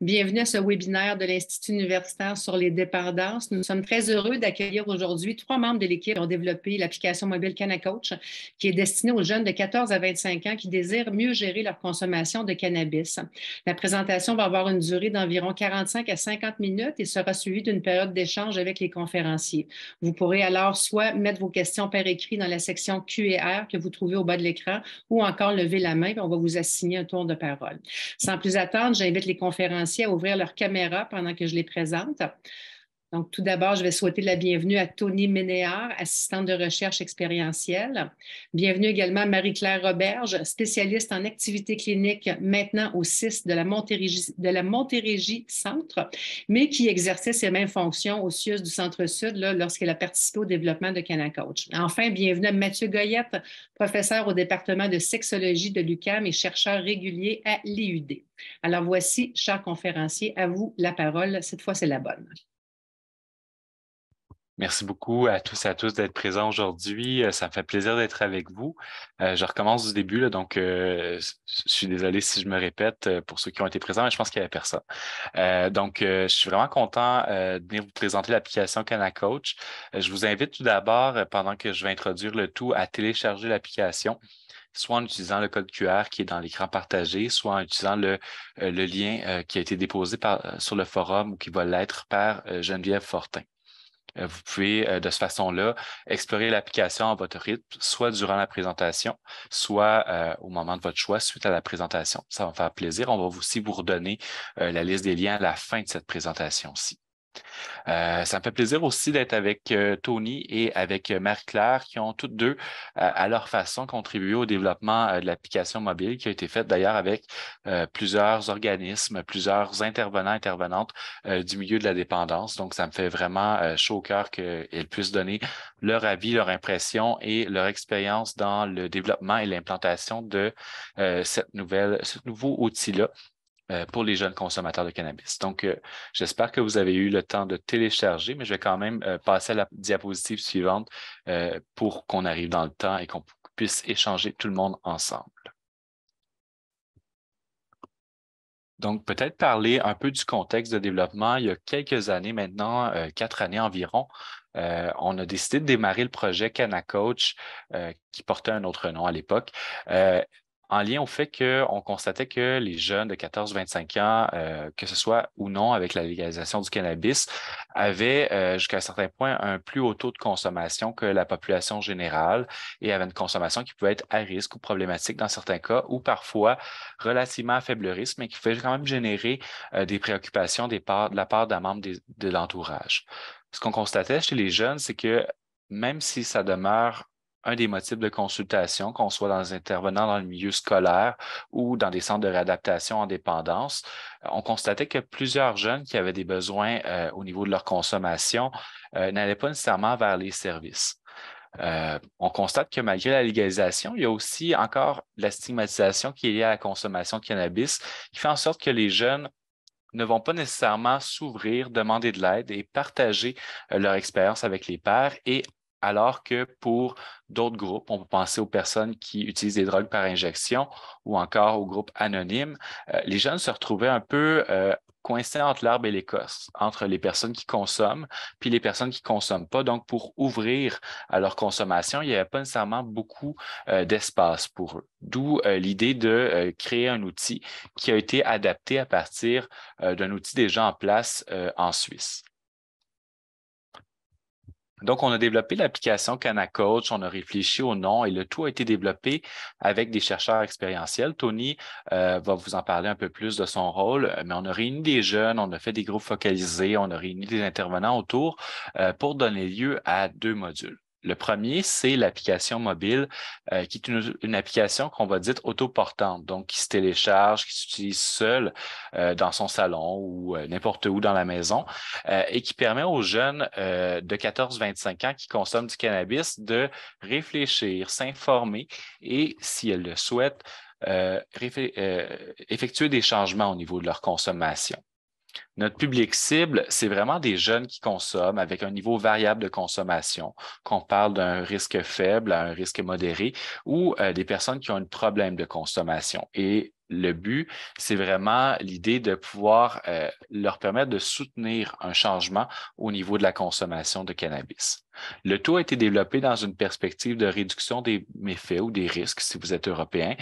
Bienvenue à ce webinaire de l'Institut universitaire sur les dépendances. Nous sommes très heureux d'accueillir aujourd'hui 3 membres de l'équipe qui ont développé l'application mobile CannaCoach, qui est destinée aux jeunes de 14 à 25 ans qui désirent mieux gérer leur consommation de cannabis. La présentation va avoir une durée d'environ 45 à 50 minutes et sera suivie d'une période d'échange avec les conférenciers. Vous pourrez alors soit mettre vos questions par écrit dans la section Q&R que vous trouvez au bas de l'écran ou encore lever la main et on va vous assigner un tour de parole. Sans plus attendre, j'invite les conférenciers à ouvrir leur caméra pendant que je les présente. Donc, tout d'abord, je vais souhaiter la bienvenue à Tony Ménéard, assistante de recherche expérientielle. Bienvenue également à Marie-Claire Roberge, spécialiste en activité clinique, maintenant au CIS de la Montérégie Centre, mais qui exerçait ses mêmes fonctions au CIUS du Centre-Sud lorsqu'elle a participé au développement de CannaCoach. Enfin, bienvenue à Mathieu Goyette, professeur au département de sexologie de l'UQAM et chercheur régulier à l'IUD. Alors voici, chers conférenciers, à vous la parole. Cette fois, c'est la bonne. Merci beaucoup à tous et à tous d'être présents aujourd'hui. Ça me fait plaisir d'être avec vous. Je recommence du début, là, donc je suis désolé si je me répète pour ceux qui ont été présents, mais je pense qu'il n'y avait personne. Je suis vraiment content de venir vous présenter l'application CannaCoach. Je vous invite tout d'abord, pendant que je vais introduire le tout, à télécharger l'application, soit en utilisant le code QR qui est dans l'écran partagé, soit en utilisant le lien qui a été déposé sur le forum ou qui va l'être par Geneviève Fortin. Vous pouvez, de cette façon-là, explorer l'application à votre rythme, soit durant la présentation, soit au moment de votre choix, suite à la présentation. Ça va me faire plaisir. On va aussi vous redonner la liste des liens à la fin de cette présentation-ci. Ça me fait plaisir aussi d'être avec Tony et avec Marie-Claire qui ont toutes deux, à leur façon, contribué au développement de l'application mobile qui a été faite d'ailleurs avec plusieurs organismes, plusieurs intervenants, intervenantes du milieu de la dépendance. Donc, ça me fait vraiment chaud au cœur qu'elles puissent donner leur avis, leur impression et leur expérience dans le développement et l'implantation de ce nouveau outil-là pour les jeunes consommateurs de cannabis. Donc, j'espère que vous avez eu le temps de télécharger, mais je vais quand même passer à la diapositive suivante pour qu'on arrive dans le temps et qu'on puisse échanger tout le monde ensemble. Donc, peut-être parler un peu du contexte de développement. Il y a quelques années maintenant, 4 années environ, on a décidé de démarrer le projet CannaCoach, qui portait un autre nom à l'époque, en lien au fait qu'on constatait que les jeunes de 14-25 ans, que ce soit ou non avec la légalisation du cannabis, avaient jusqu'à un certain point un plus haut taux de consommation que la population générale et avaient une consommation qui pouvait être à risque ou problématique dans certains cas ou parfois relativement à faible risque, mais qui fait quand même générer des préoccupations de la part d'un membre de l'entourage. Ce qu'on constatait chez les jeunes, c'est que même si ça demeure un des motifs de consultation, qu'on soit dans les intervenants dans le milieu scolaire ou dans des centres de réadaptation en dépendance, on constatait que plusieurs jeunes qui avaient des besoins au niveau de leur consommation n'allaient pas nécessairement vers les services. On constate que malgré la légalisation, il y a aussi encore la stigmatisation qui est liée à la consommation de cannabis, qui fait en sorte que les jeunes ne vont pas nécessairement s'ouvrir, demander de l'aide et partager leur expérience avec les pairs. Et alors que pour d'autres groupes, on peut penser aux personnes qui utilisent des drogues par injection ou encore aux groupes anonymes, les jeunes se retrouvaient un peu coincés entre l'arbre et l'écorce, entre les personnes qui consomment puis les personnes qui ne consomment pas. Donc, pour ouvrir à leur consommation, il n'y avait pas nécessairement beaucoup d'espace pour eux. D'où l'idée de créer un outil qui a été adapté à partir d'un outil déjà en place en Suisse. Donc, on a développé l'application CannaCoach, on a réfléchi au nom et le tout a été développé avec des chercheurs expérientiels. Tony va vous en parler un peu plus de son rôle, mais on a réuni des jeunes, on a fait des groupes focalisés, on a réuni des intervenants autour pour donner lieu à 2 modules. Le premier, c'est l'application mobile, qui est une application qu'on va dire autoportante, donc qui se télécharge, qui s'utilise seule dans son salon ou n'importe où dans la maison, et qui permet aux jeunes de 14-25 ans qui consomment du cannabis de réfléchir, s'informer et, si elles le souhaitent, effectuer des changements au niveau de leur consommation. Notre public cible, c'est vraiment des jeunes qui consomment avec un niveau variable de consommation, qu'on parle d'un risque faible à un risque modéré, ou des personnes qui ont un problème de consommation. Et Le but, c'est vraiment l'idée de pouvoir leur permettre de soutenir un changement au niveau de la consommation de cannabis. Le tout a été développé dans une perspective de réduction des méfaits ou des risques si vous êtes européen.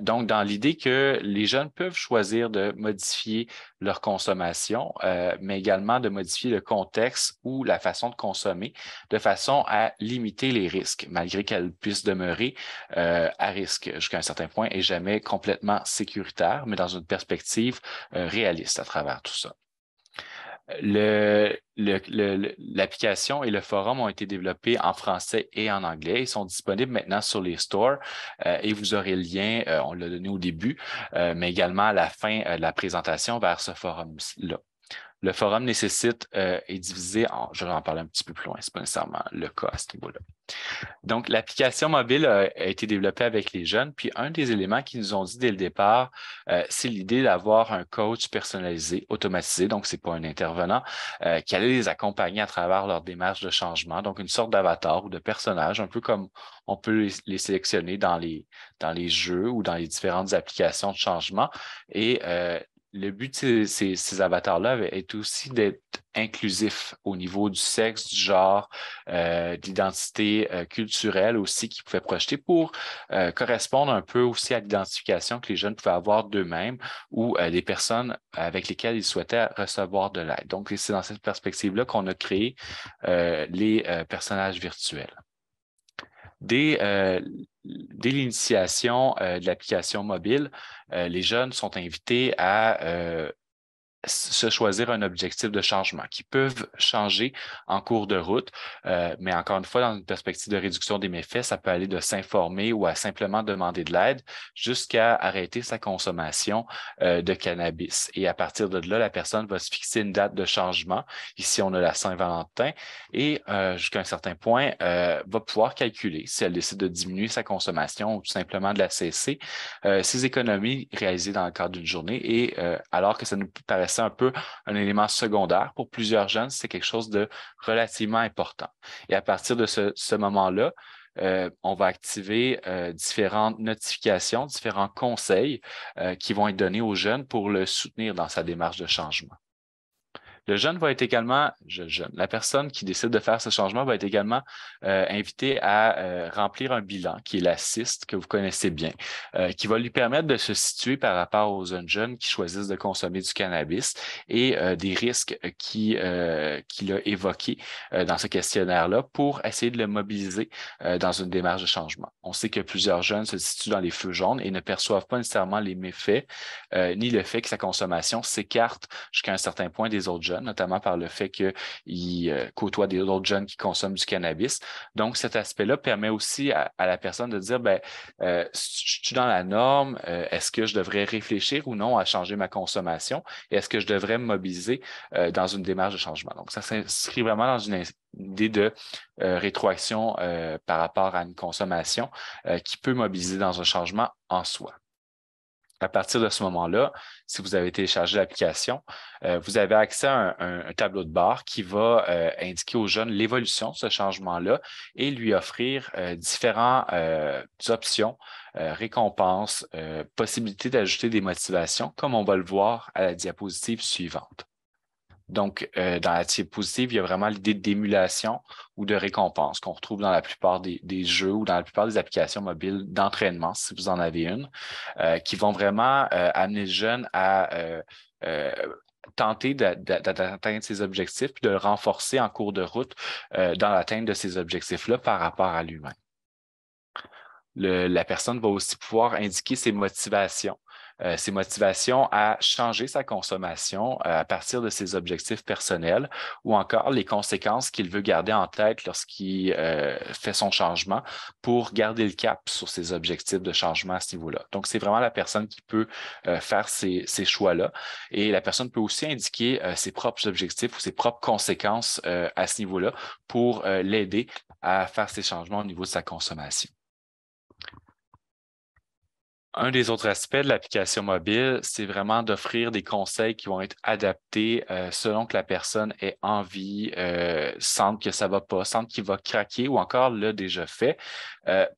Donc, dans l'idée que les jeunes peuvent choisir de modifier leur consommation, mais également de modifier le contexte ou la façon de consommer de façon à limiter les risques, malgré qu'elles puissent demeurer à risque jusqu'à un certain point et jamais complètement sécuritaire, mais dans une perspective réaliste à travers tout ça. L'application et le forum ont été développés en français et en anglais. Ils sont disponibles maintenant sur les stores et vous aurez le lien, on l'a donné au début, mais également à la fin de la présentation vers ce forum-là. Le forum est divisé je vais en parler un petit peu plus loin, c'est pas nécessairement le cas à ce niveau-là. Donc, l'application mobile a été développée avec les jeunes, puis un des éléments qu'ils nous ont dit dès le départ, c'est l'idée d'avoir un coach personnalisé, automatisé, donc c'est pas un intervenant, qui allait les accompagner à travers leur démarche de changement, donc une sorte d'avatar ou de personnage, un peu comme on peut les sélectionner dans les jeux ou dans les différentes applications de changement. Et le but de ces avatars-là est aussi d'être inclusif au niveau du sexe, du genre, d'identité culturelle aussi qu'ils pouvaient projeter pour correspondre un peu aussi à l'identification que les jeunes pouvaient avoir d'eux-mêmes ou des personnes avec lesquelles ils souhaitaient recevoir de l'aide. Donc, c'est dans cette perspective-là qu'on a créé les personnages virtuels. Dès l'initiation de l'application mobile, les jeunes sont invités à se choisir un objectif de changement qui peuvent changer en cours de route, mais encore une fois, dans une perspective de réduction des méfaits, ça peut aller de s'informer ou à simplement demander de l'aide jusqu'à arrêter sa consommation de cannabis. Et à partir de là, la personne va se fixer une date de changement. Ici, on a la Saint-Valentin et jusqu'à un certain point, va pouvoir calculer si elle décide de diminuer sa consommation ou tout simplement de la cesser, ses économies réalisées dans le cadre d'une journée et alors que ça nous paraissait un peu un élément secondaire. Pour plusieurs jeunes, c'est quelque chose de relativement important. Et à partir de ce moment-là, on va activer différentes notifications, différents conseils qui vont être donnés aux jeunes pour le soutenir dans sa démarche de changement. Le jeune va être également, la personne qui décide de faire ce changement va être également invitée à remplir un bilan qui est la CIST, que vous connaissez bien, qui va lui permettre de se situer par rapport aux jeunes qui choisissent de consommer du cannabis et des risques qu'il a évoqués dans ce questionnaire-là pour essayer de le mobiliser dans une démarche de changement. On sait que plusieurs jeunes se situent dans les feux jaunes et ne perçoivent pas nécessairement les méfaits ni le fait que sa consommation s'écarte jusqu'à un certain point des autres jeunes, notamment par le fait qu'ils côtoient des autres jeunes qui consomment du cannabis. Donc, cet aspect-là permet aussi à la personne de dire, je suis dans la norme, est-ce que je devrais réfléchir ou non à changer ma consommation et est-ce que je devrais me mobiliser dans une démarche de changement. Donc, ça s'inscrit vraiment dans une idée de rétroaction par rapport à une consommation qui peut mobiliser dans un changement en soi. À partir de ce moment-là, si vous avez téléchargé l'application, vous avez accès à un tableau de bord qui va indiquer aux jeunes l'évolution de ce changement-là et lui offrir différentes options, récompenses, possibilités d'ajouter des motivations, comme on va le voir à la diapositive suivante. Donc, dans la diapositive, il y a vraiment l'idée d'émulation ou de récompense qu'on retrouve dans la plupart des jeux ou dans la plupart des applications mobiles d'entraînement, si vous en avez une, qui vont vraiment amener le jeune à tenter d'atteindre ses objectifs puis de le renforcer en cours de route dans l'atteinte de ces objectifs-là par rapport à lui-même. La personne va aussi pouvoir indiquer ses motivations à changer sa consommation à partir de ses objectifs personnels ou encore les conséquences qu'il veut garder en tête lorsqu'il fait son changement pour garder le cap sur ses objectifs de changement à ce niveau-là. Donc, c'est vraiment la personne qui peut faire ces choix-là et la personne peut aussi indiquer ses propres objectifs ou ses propres conséquences à ce niveau-là pour l'aider à faire ces changements au niveau de sa consommation. Un des autres aspects de l'application mobile, c'est vraiment d'offrir des conseils qui vont être adaptés selon que la personne ait envie, sente que ça va pas, sente qu'il va craquer ou encore l'a déjà fait,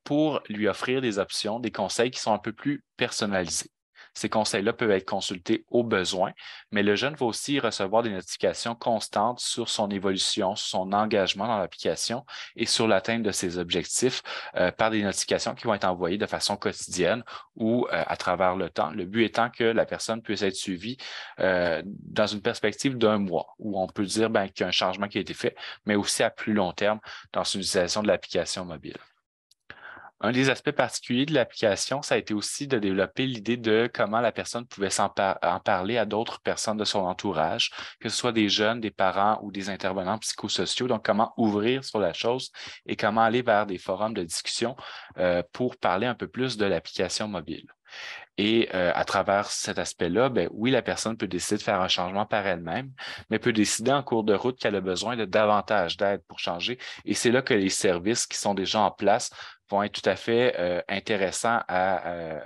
pour lui offrir des options, des conseils qui sont un peu plus personnalisés. Ces conseils-là peuvent être consultés au besoin, mais le jeune va aussi recevoir des notifications constantes sur son évolution, sur son engagement dans l'application et sur l'atteinte de ses objectifs par des notifications qui vont être envoyées de façon quotidienne ou à travers le temps. Le but étant que la personne puisse être suivie dans une perspective d'un mois, où on peut dire qu'il y a un changement qui a été fait, mais aussi à plus long terme dans son utilisation de l'application mobile. Un des aspects particuliers de l'application, ça a été aussi de développer l'idée de comment la personne pouvait en parler à d'autres personnes de son entourage, que ce soit des jeunes, des parents ou des intervenants psychosociaux. Donc, comment ouvrir sur la chose et comment aller vers des forums de discussion pour parler un peu plus de l'application mobile. Et à travers cet aspect-là, oui, la personne peut décider de faire un changement par elle-même, mais peut décider en cours de route qu'elle a besoin de davantage d'aide pour changer. Et c'est là que les services qui sont déjà en place vont être tout à fait intéressants à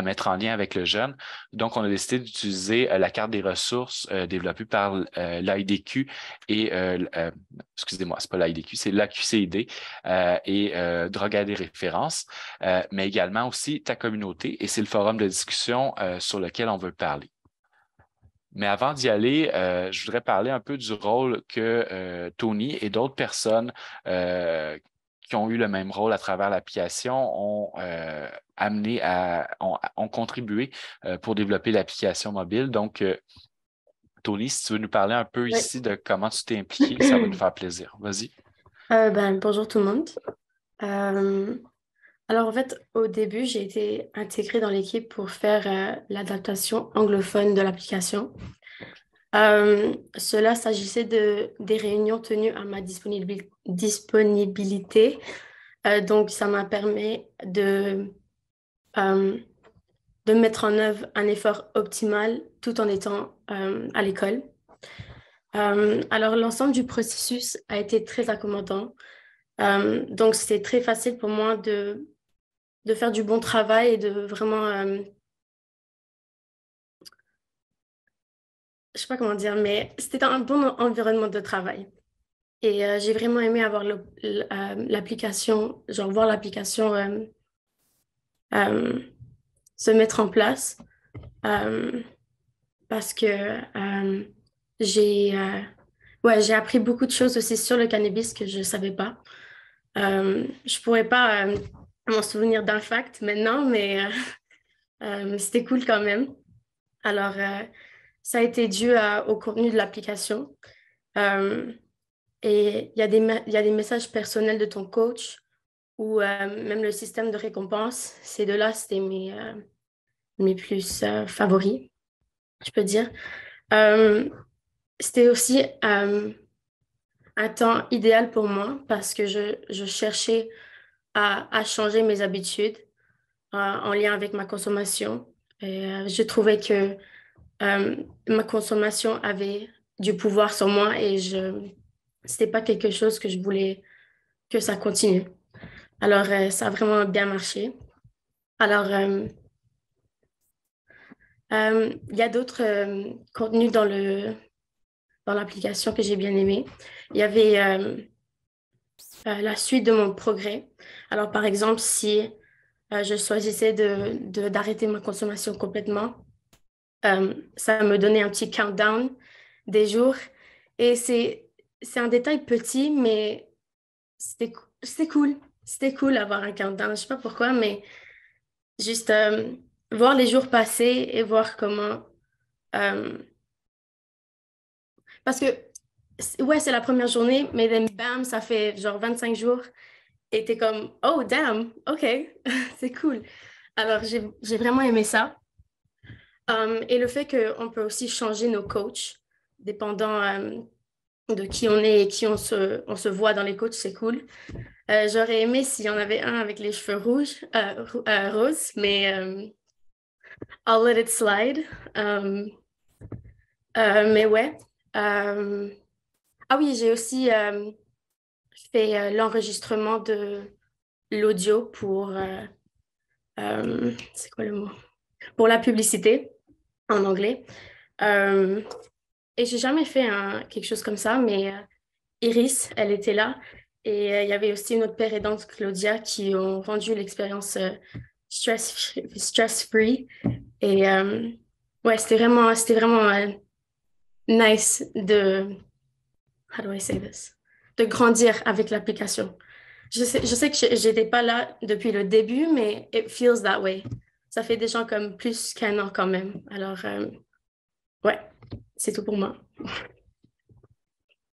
mettre en lien avec le jeune. Donc, on a décidé d'utiliser la carte des ressources développée par l'IDQ et, excusez-moi, c'est pas l'IDQ, c'est l'AQCID et Drogue à des références, mais également aussi ta communauté et c'est le forum de discussion sur lequel on veut parler. Mais avant d'y aller, je voudrais parler un peu du rôle que Tony et d'autres personnes qui ont eu le même rôle à travers l'application ont ont contribué pour développer l'application mobile. Donc, Tony, si tu veux nous parler un peu ici de comment tu t'es impliqué, ça va nous faire plaisir. Vas-y. Bonjour tout le monde. Alors, en fait, au début, j'ai été intégrée dans l'équipe pour faire l'adaptation anglophone de l'application. Cela s'agissait des réunions tenues à ma disponibilité. Donc, ça m'a permis de mettre en œuvre un effort optimal tout en étant à l'école. Alors, l'ensemble du processus a été très accommodant. Donc, c'était très facile pour moi de faire du bon travail et de vraiment, je sais pas comment dire, mais c'était un bon environnement de travail. Et j'ai vraiment aimé avoir l'application, genre voir l'application se mettre en place parce que j'ai appris beaucoup de choses aussi sur le cannabis que je ne savais pas. Je pourrais pas m'en souvenir d'un fact maintenant, mais c'était cool quand même. Alors, ça a été dû au contenu de l'application. Et il y a des messages personnels de ton coach ou même le système de récompense. Ces deux-là, c'était mes plus favoris, je peux dire. C'était aussi un temps idéal pour moi parce que je cherchais à changer mes habitudes en lien avec ma consommation. Et je trouvais que ma consommation avait du pouvoir sur moi et c'était pas quelque chose que je voulais que ça continue. Alors, ça a vraiment bien marché. Alors, il y a d'autres contenus dans l'application que j'ai bien aimé. Il y avait la suite de mon progrès. Alors, par exemple, si je choisissais d'arrêter ma consommation complètement, ça me donnait un petit countdown des jours. Et c'est un détail petit, mais c'était cool. C'était cool d'avoir un countdown. Je ne sais pas pourquoi, mais juste voir les jours passer et voir comment... parce que, ouais, c'est la première journée, mais then, bam, ça fait genre 25 jours. Et t'es comme, oh, damn, OK, c'est cool. Alors, j'ai vraiment aimé ça. Et le fait qu'on peut aussi changer nos coachs, dépendant de qui on est et qui on se voit dans les coachs, c'est cool. J'aurais aimé s'il y en avait un avec les cheveux roses, mais I'll let it slide. Mais ouais. Ah oui, j'ai aussi fait l'enregistrement de l'audio pour, c'est quoi le mot? Pour la publicité en anglais. Et j'ai jamais fait quelque chose comme ça, mais Iris, elle était là. Et il y avait aussi une autre père aidante, Claudia, qui ont rendu l'expérience stress-free. Et ouais, c'était vraiment nice how do I say this? De grandir avec l'application. Je sais que j'étais pas là depuis le début, mais it feels that way. Ça fait déjà comme plus qu'un an quand même. Alors, ouais, c'est tout pour moi.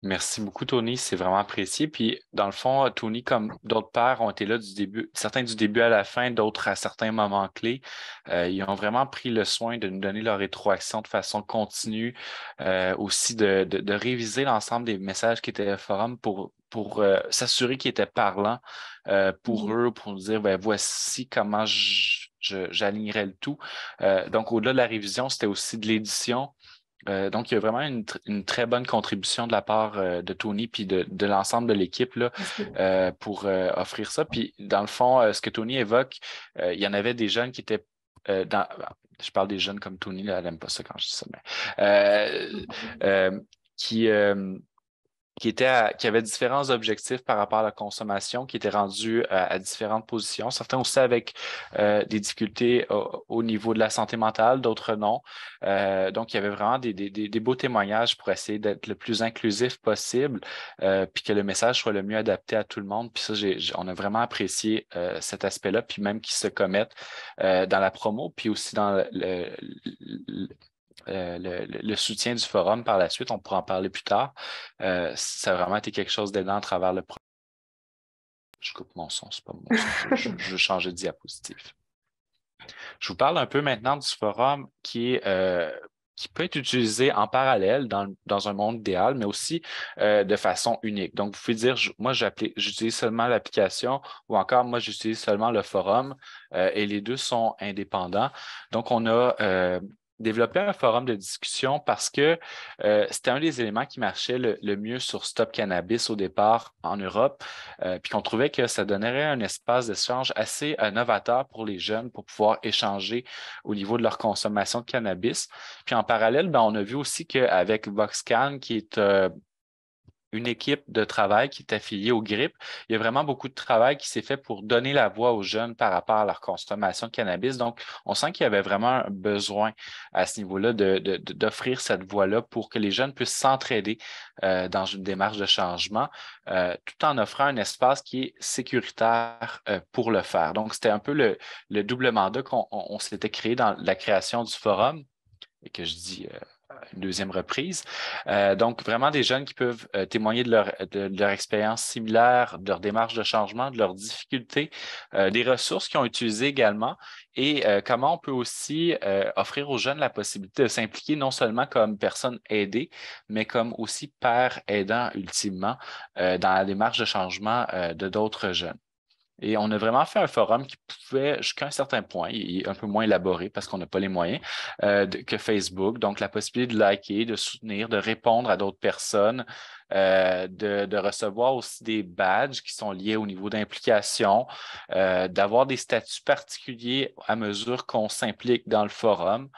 Merci beaucoup, Tony. C'est vraiment apprécié. Puis, dans le fond, Tony, comme d'autres pères ont été là du début, certains du début à la fin, d'autres à certains moments clés, ils ont vraiment pris le soin de nous donner leur rétroaction de façon continue, aussi de réviser l'ensemble des messages qui étaient au forum pour s'assurer qu'ils étaient parlants pour eux, pour nous dire, ben, voici comment j'alignerais le tout. Donc, au-delà de la révision, c'était aussi de l'édition. Donc, il y a vraiment une très bonne contribution de la part de Tony puis de l'ensemble de l'équipe là, pour offrir ça. Puis, dans le fond, ce que Tony évoque, il y en avait des jeunes qui étaient dans. Je parle des jeunes comme Tony, là, elle n'aime pas ça quand je dis ça, mais qui qui avaient différents objectifs par rapport à la consommation, qui étaient rendus à différentes positions. Certains aussi avec des difficultés au niveau de la santé mentale, d'autres non. Donc, il y avait vraiment des beaux témoignages pour essayer d'être le plus inclusif possible, puis que le message soit le mieux adapté à tout le monde. Puis ça, on a vraiment apprécié cet aspect-là, puis même qu'ils se commettent dans la promo, puis aussi dans le soutien du forum par la suite, on pourra en parler plus tard. Ça a vraiment été quelque chose d'aidant à travers le projet. Je coupe mon son, c'est pas mon son. Je veux changer de diapositive. Je vous parle un peu maintenant du forum qui peut être utilisé en parallèle dans un monde idéal, mais aussi de façon unique. Donc, vous pouvez dire, moi, j'utilise seulement l'application ou encore, moi, j'utilise seulement le forum et les deux sont indépendants. Donc, on a développer un forum de discussion parce que c'était un des éléments qui marchait le mieux sur Stop Cannabis au départ en Europe, puis qu'on trouvait que ça donnerait un espace d'échange assez novateur pour les jeunes pour pouvoir échanger au niveau de leur consommation de cannabis. Puis en parallèle, on a vu aussi qu'avec VoxCan, qui est une équipe de travail qui est affiliée au GRIP. Il y a vraiment beaucoup de travail qui s'est fait pour donner la voix aux jeunes par rapport à leur consommation de cannabis. Donc, on sent qu'il y avait vraiment un besoin à ce niveau-là d'offrir cette voix-là pour que les jeunes puissent s'entraider dans une démarche de changement, tout en offrant un espace qui est sécuritaire pour le faire. Donc, c'était un peu le double mandat qu'on s'était créé dans la création du forum et que je dis une deuxième reprise. Donc, vraiment des jeunes qui peuvent témoigner de leur expérience similaire, de leur démarche de changement, de leurs difficultés, des ressources qu'ils ont utilisées également et comment on peut aussi offrir aux jeunes la possibilité de s'impliquer non seulement comme personne aidée, mais comme aussi père aidant ultimement dans la démarche de changement de d'autres jeunes. Et on a vraiment fait un forum qui pouvait, jusqu'à un certain point, il est un peu moins élaboré parce qu'on n'a pas les moyens que Facebook. Donc, la possibilité de liker, de soutenir, de répondre à d'autres personnes, de recevoir aussi des badges qui sont liés au niveau d'implication, d'avoir des statuts particuliers à mesure qu'on s'implique dans le forum.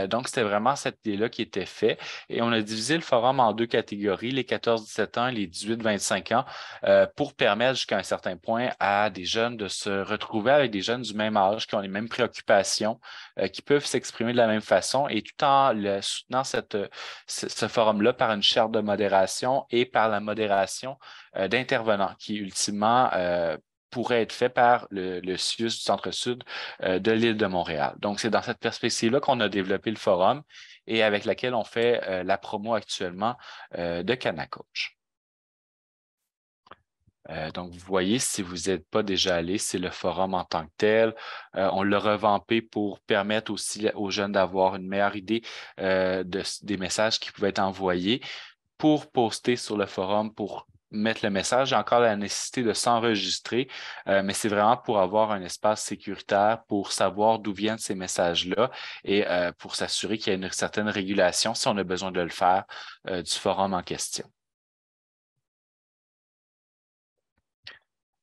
Donc, c'était vraiment cette idée-là qui était faite. Et on a divisé le forum en deux catégories, les 14-17 ans et les 18-25 ans, pour permettre jusqu'à un certain point à des jeunes de se retrouver avec des jeunes du même âge, qui ont les mêmes préoccupations, qui peuvent s'exprimer de la même façon et tout en soutenant ce forum-là par une charte de modération et par la modération d'intervenants qui, ultimement, pourrait être fait par le CIUS du Centre-Sud de l'île de Montréal. Donc, c'est dans cette perspective-là qu'on a développé le forum et avec laquelle on fait la promo actuellement de CannaCoach. Donc, vous voyez, si vous n'êtes pas déjà allé, c'est le forum en tant que tel. On l'a revampé pour permettre aussi aux jeunes d'avoir une meilleure idée des messages qui pouvaient être envoyés pour poster sur le forum, pour mettre le message. J'ai encore la nécessité de s'enregistrer, mais c'est vraiment pour avoir un espace sécuritaire, pour savoir d'où viennent ces messages-là et pour s'assurer qu'il y a une certaine régulation, si on a besoin de le faire, du forum en question.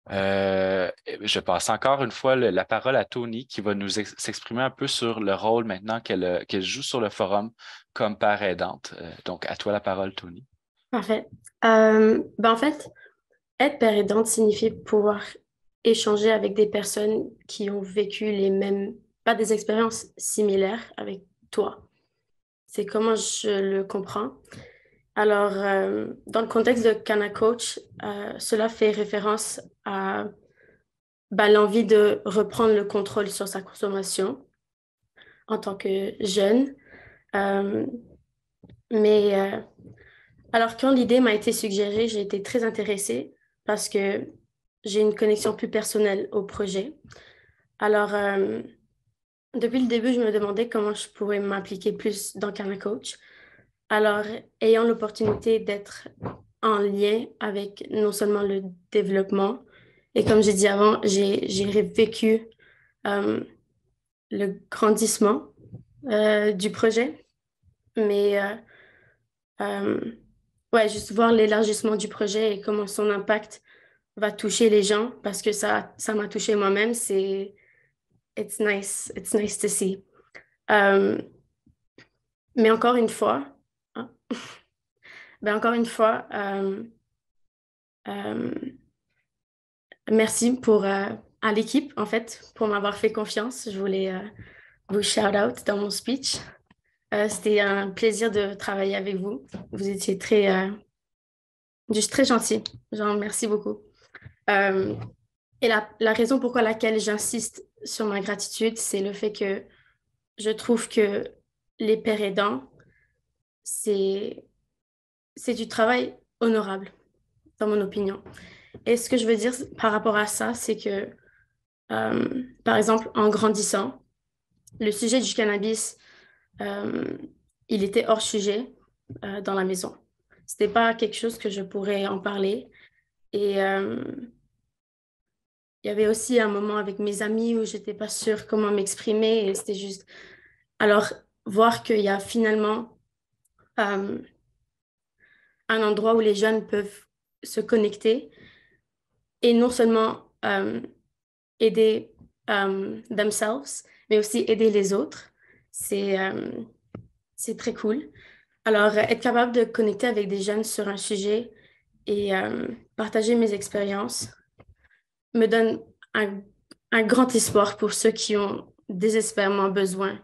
Je passe encore une fois la parole à Tony qui va nous s'exprimer un peu sur le rôle maintenant qu'elle joue sur le forum comme père aidante. Donc, à toi la parole, Tony. Parfait. En fait, être père aidante signifie pouvoir échanger avec des personnes qui ont vécu les mêmes, pas des expériences similaires avec toi. C'est comment je le comprends. Alors, dans le contexte de Kana Coach, cela fait référence à l'envie de reprendre le contrôle sur sa consommation en tant que jeune. Euh, mais alors, quand l'idée m'a été suggérée, j'ai été très intéressée parce que j'ai une connexion plus personnelle au projet. Alors, depuis le début, je me demandais comment je pourrais m'impliquer plus dans Kana Coach. Alors, ayant l'opportunité d'être en lien avec non seulement le développement, et comme j'ai dit avant, j'ai vécu euh, le grandissement du projet, mais ouais, juste voir l'élargissement du projet et comment son impact va toucher les gens, parce que ça m'a touché moi-même, it's nice to see. Euh, mais encore une fois, hein, encore une fois, euh, merci à l'équipe, en fait, pour m'avoir fait confiance. Je voulais vous shout out dans mon speech. C'était un plaisir de travailler avec vous. Vous étiez juste très gentil. Genre, merci beaucoup. Euh, et la raison pourquoi laquelle j'insiste sur ma gratitude, c'est le fait que je trouve que les pères aidants, c'est, c'est du travail honorable, dans mon opinion. Et ce que je veux dire par rapport à ça, c'est que, par exemple, en grandissant, le sujet du cannabis, euh, il était hors sujet dans la maison. C'était pas quelque chose que je pourrais en parler. Et il y avait aussi un moment avec mes amis où j'étais pas sûre comment m'exprimer et c'était juste. Alors, voir qu'il y a finalement euh, un endroit où les jeunes peuvent se connecter et non seulement aider themselves, mais aussi aider les autres, c'est c'est très cool. Alors, être capable de connecter avec des jeunes sur un sujet et partager mes expériences me donne un grand espoir pour ceux qui ont désespérément besoin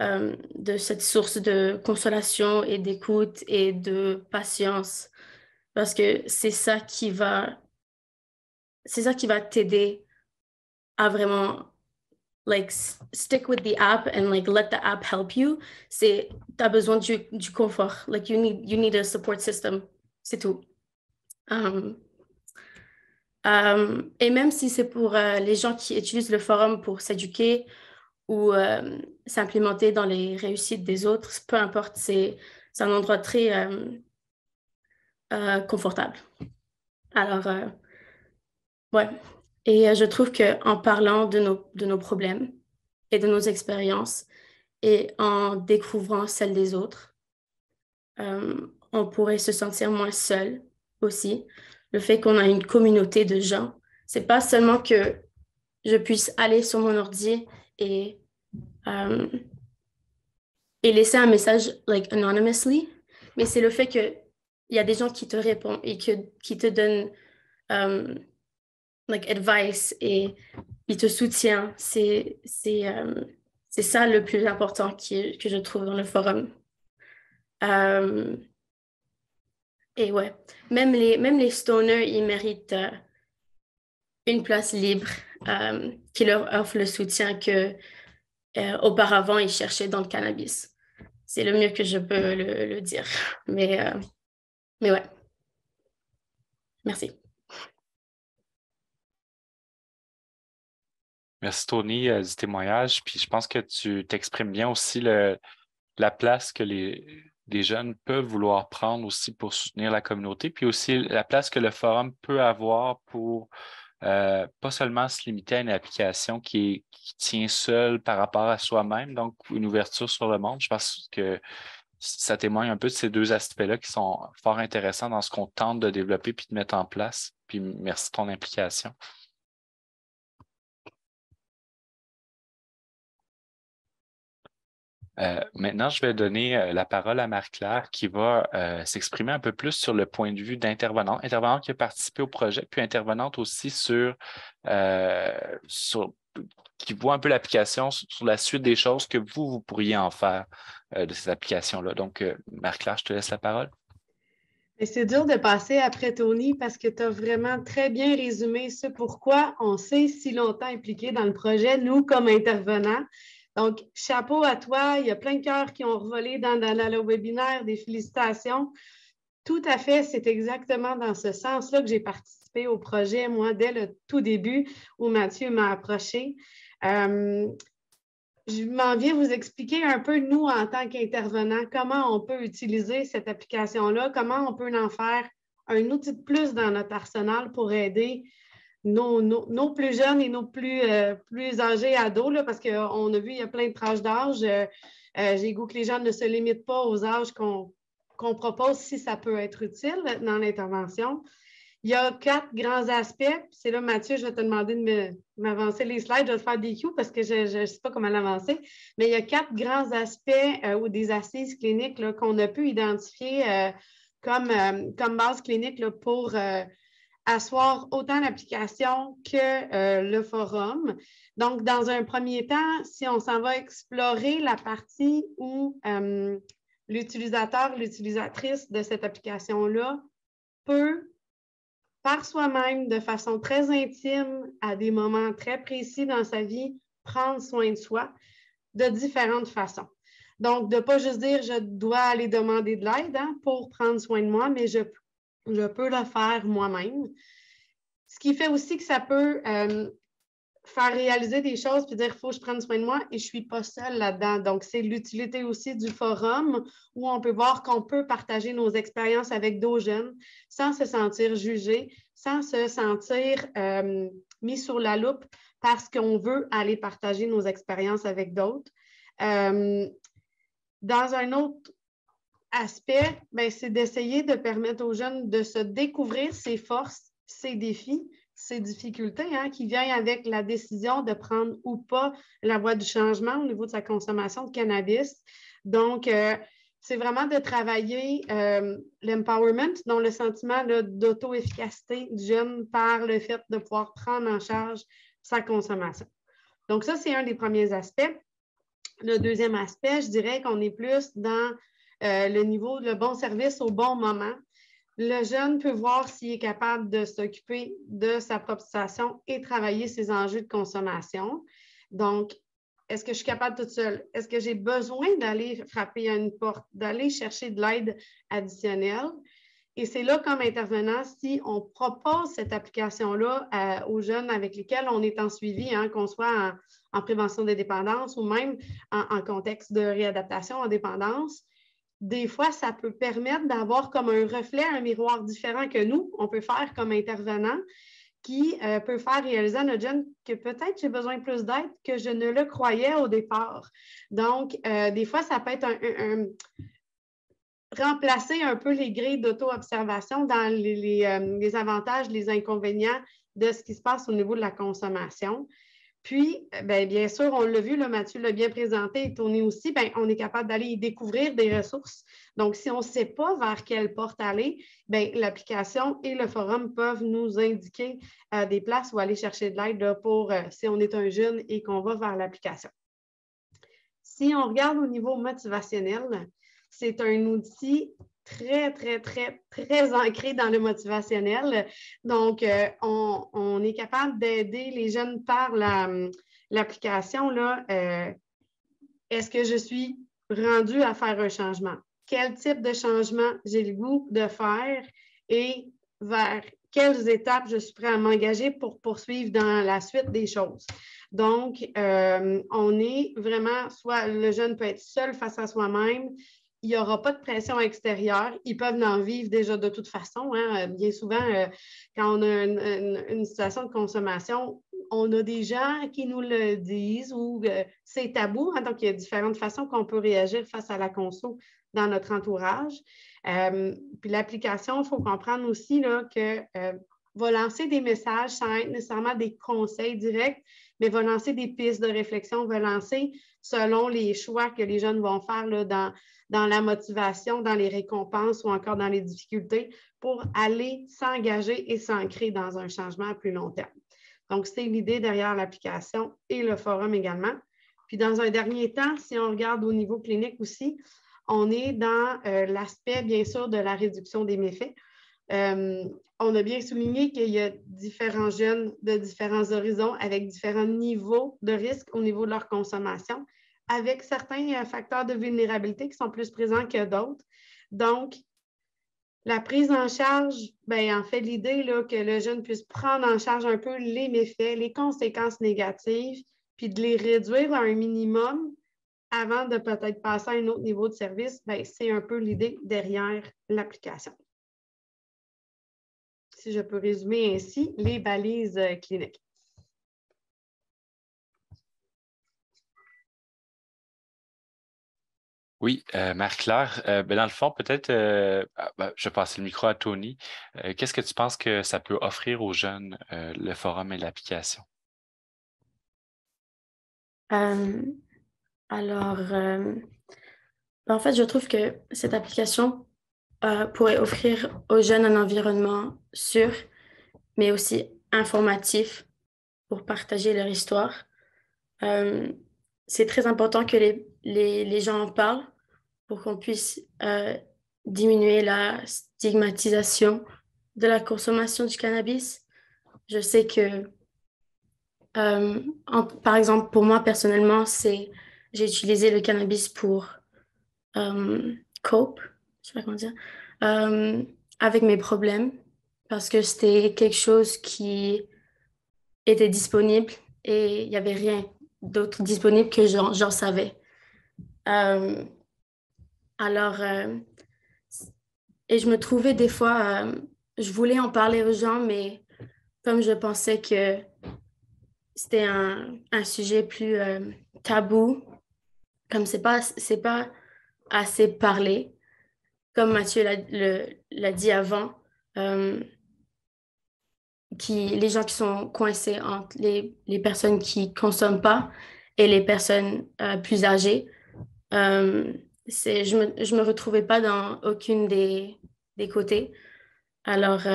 de cette source de consolation et d'écoute et de patience, parce que c'est ça qui va t'aider à vraiment like stick with the app and like let the app help you. C'est t'as besoin du confort, like you need a support system, c'est tout. Um, et même si c'est pour les gens qui utilisent le forum pour s'éduquer ou s'implémenter dans les réussites des autres, peu importe, c'est un endroit très confortable. Alors, ouais. Et je trouve qu'en parlant de nos problèmes et de nos expériences et en découvrant celles des autres, on pourrait se sentir moins seul aussi. Le fait qu'on a une communauté de gens, c'est pas seulement que je puisse aller sur mon ordi et, euh, et laisser un message like anonymously, mais c'est le fait qu'il y a des gens qui te répondent et qui te donnent um, like advice et ils te soutiennent. C'est ça le plus important que je trouve dans le forum. Euh, et ouais, même les stoners, ils méritent une place libre qui leur offre le soutien que auparavant ils cherchaient dans le cannabis. C'est le mieux que je peux le dire. Mais ouais, merci. Merci Tony du témoignage. Puis je pense que tu t'exprimes bien aussi la place que les jeunes peuvent vouloir prendre aussi pour soutenir la communauté, puis aussi la place que le forum peut avoir pour pas seulement se limiter à une application qui tient seule par rapport à soi-même, donc une ouverture sur le monde. Je pense que ça témoigne un peu de ces deux aspects-là qui sont fort intéressants dans ce qu'on tente de développer puis de mettre en place. Puis merci de ton implication. Maintenant, je vais donner la parole à Marie-Claire qui va s'exprimer un peu plus sur le point de vue intervenante qui a participé au projet, puis intervenante aussi qui voit un peu l'application sur la suite des choses que vous pourriez en faire de ces applications-là. Donc, Marie-Claire, je te laisse la parole. Et c'est dur de passer après Tony parce que tu as vraiment très bien résumé ce pourquoi on s'est si longtemps impliqué dans le projet, nous, comme intervenants. Donc, chapeau à toi. Il y a plein de cœurs qui ont revolé dans le webinaire. Des félicitations. Tout à fait, c'est exactement dans ce sens-là que j'ai participé au projet, moi, dès le tout début où Mathieu m'a approché. Je m'en viens vous expliquer un peu, nous, en tant qu'intervenants, comment on peut utiliser cette application-là, comment on peut en faire un outil de plus dans notre arsenal pour aider nos plus jeunes et nos plus âgés ados, là, parce qu'on a vu, il y a plein de tranches d'âge. J'ai goût que les gens ne se limitent pas aux âges qu'on propose si ça peut être utile dans l'intervention. Il y a 4 grands aspects. C'est là, Mathieu, je vais te demander de m'avancer les slides. Je vais te faire des cues parce que je ne sais pas comment l'avancer. Mais il y a 4 grands aspects ou des assises cliniques qu'on a pu identifier comme base clinique là, pour asseoir autant l'application que le forum. Donc, dans un premier temps, si on s'en va explorer la partie où l'utilisateur, l'utilisatrice de cette application-là peut par soi-même, de façon très intime, à des moments très précis dans sa vie, prendre soin de soi de différentes façons. Donc, de ne pas juste dire « je dois aller demander de l'aide pour prendre soin de moi », mais je peux le faire moi-même. Ce qui fait aussi que ça peut faire réaliser des choses puis dire « il faut que je prenne soin de moi » et je ne suis pas seule là-dedans. Donc, c'est l'utilité aussi du forum où on peut voir qu'on peut partager nos expériences avec d'autres jeunes sans se sentir jugé, sans se sentir mis sur la loupe parce qu'on veut aller partager nos expériences avec d'autres. Dans un autre aspect, c'est d'essayer de permettre aux jeunes de se découvrir ses forces, ses défis, ces difficultés qui viennent avec la décision de prendre ou pas la voie du changement au niveau de sa consommation de cannabis. Donc, c'est vraiment de travailler l'empowerment, donc le sentiment d'auto-efficacité du jeune par le fait de pouvoir prendre en charge sa consommation. Donc, ça, c'est un des premiers aspects. Le deuxième aspect, je dirais qu'on est plus dans le niveau de le bon service au bon moment. Le jeune peut voir s'il est capable de s'occuper de sa propre situation et travailler ses enjeux de consommation. Donc, est-ce que je suis capable toute seule? Est-ce que j'ai besoin d'aller frapper à une porte, d'aller chercher de l'aide additionnelle? Et c'est là, comme intervenant, si on propose cette application-là aux jeunes avec lesquels on est en suivi, qu'on soit en prévention des dépendances ou même en contexte de réadaptation en dépendance, des fois, ça peut permettre d'avoir comme un reflet, un miroir différent que nous, on peut faire comme intervenant, qui peut faire réaliser à notre jeune que peut-être j'ai besoin de plus d'aide que je ne le croyais au départ. Donc, des fois, ça peut être remplacer un peu les grilles d'auto-observation dans les avantages, les inconvénients de ce qui se passe au niveau de la consommation. Puis, bien sûr, on l'a vu, là, Mathieu l'a bien présenté et Tony aussi, on est capable d'aller y découvrir des ressources. Donc, si on ne sait pas vers quelle porte aller, l'application et le forum peuvent nous indiquer des places où aller chercher de l'aide pour si on est un jeune et qu'on va vers l'application. Si on regarde au niveau motivationnel, c'est un outil très, très, très, très ancré dans le motivationnel. Donc, on est capable d'aider les jeunes par l'application. Est-ce que je suis rendue à faire un changement? Quel type de changement j'ai le goût de faire et vers quelles étapes je suis prêt à m'engager pour poursuivre dans la suite des choses? Donc, on est vraiment, soit le jeune peut être seul face à soi-même, il n'y aura pas de pression extérieure. Ils peuvent en vivre déjà de toute façon. Bien souvent, quand on a une situation de consommation, on a des gens qui nous le disent ou c'est tabou. Donc, il y a différentes façons qu'on peut réagir face à la conso dans notre entourage. Puis l'application, il faut comprendre aussi là, que va lancer des messages sans être nécessairement des conseils directs, mais va lancer des pistes de réflexion, va lancer selon les choix que les jeunes vont faire là, dans la motivation, dans les récompenses ou encore dans les difficultés pour aller s'engager et s'ancrer dans un changement à plus long terme. Donc, c'est l'idée derrière l'application et le forum également. Puis, dans un dernier temps, si on regarde au niveau clinique aussi, on est dans l'aspect, bien sûr, de la réduction des méfaits. On a bien souligné qu'il y a différents jeunes de différents horizons avec différents niveaux de risque au niveau de leur consommation, avec certains facteurs de vulnérabilité qui sont plus présents que d'autres. Donc, la prise en charge, bien, en fait, l'idée là, que le jeune puisse prendre en charge un peu les méfaits, les conséquences négatives, puis de les réduire à un minimum avant de peut-être passer à un autre niveau de service, bien, c'est un peu l'idée derrière l'application. Si je peux résumer ainsi, les balises cliniques. Oui, Marie-Claire, dans le fond, peut-être, je vais passer le micro à Tony. Qu'est-ce que tu penses que ça peut offrir aux jeunes, le forum et l'application? En fait, je trouve que cette application pourrait offrir aux jeunes un environnement sûr, mais aussi informatif pour partager leur histoire. C'est très important que les gens en parlent pour qu'on puisse diminuer la stigmatisation de la consommation du cannabis. Je sais que, par exemple, pour moi personnellement, j'ai utilisé le cannabis pour cope, je sais pas comment dire, avec mes problèmes parce que c'était quelque chose qui était disponible et il n'y avait rien d'autre disponible que j'en savais. Et je me trouvais des fois, je voulais en parler aux gens, mais comme je pensais que c'était un sujet plus tabou, comme c'est pas assez parlé, comme Mathieu l'a dit avant, les gens qui sont coincés entre les personnes qui ne consomment pas et les personnes plus âgées, je me retrouvais pas dans aucune des côtés. Alors,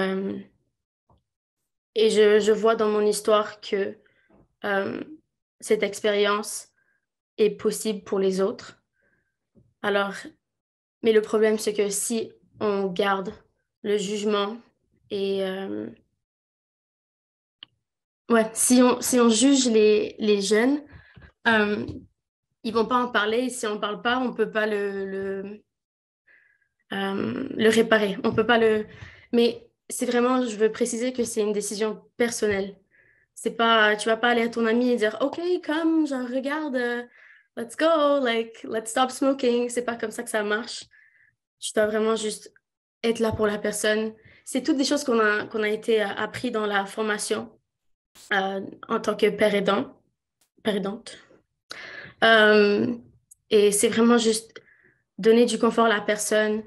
et je vois dans mon histoire que cette expérience est possible pour les autres. Alors, mais le problème, c'est que si on garde le jugement et si on juge les jeunes, ils vont pas en parler. Et si on parle pas, on peut pas le réparer. On peut pas Mais c'est vraiment, je veux préciser que c'est une décision personnelle. C'est pas, tu vas pas aller à ton ami et dire, OK, comme, genre, regarde, let's go, like, let's stop smoking. C'est pas comme ça que ça marche. Tu dois vraiment juste être là pour la personne. C'est toutes des choses qu'on a été appris dans la formation en tant que père aidante. Et c'est vraiment juste donner du confort à la personne,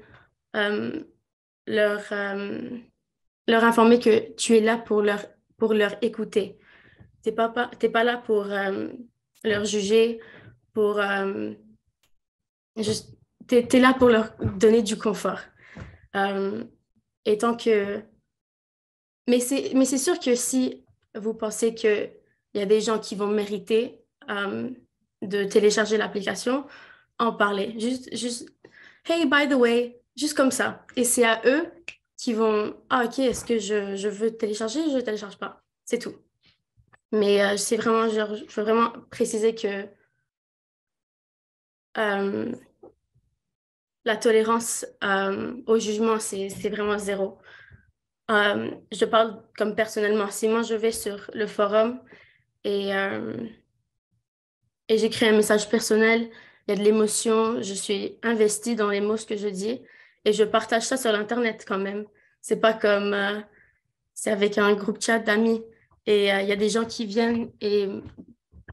leur informer que tu es là pour leur écouter. T'es pas là pour leur juger, pour juste, t'es là pour leur donner du confort. Et tant que... Mais c'est sûr que si vous pensez qu'il y a des gens qui vont mériter de télécharger l'application, en parler. Juste, hey, by the way, juste comme ça. Et c'est à eux qui vont, ah, OK, est-ce que je veux télécharger? Je ne télécharge pas. C'est tout. Mais c'est vraiment, je veux vraiment préciser que la tolérance au jugement, c'est vraiment zéro. Je parle comme personnellement. Si moi, je vais sur le forum et j'écris un message personnel, il y a de l'émotion, je suis investie dans les mots que je dis et je partage ça sur l'Internet quand même. C'est pas comme, c'est avec un groupe chat d'amis et il y a des gens qui viennent et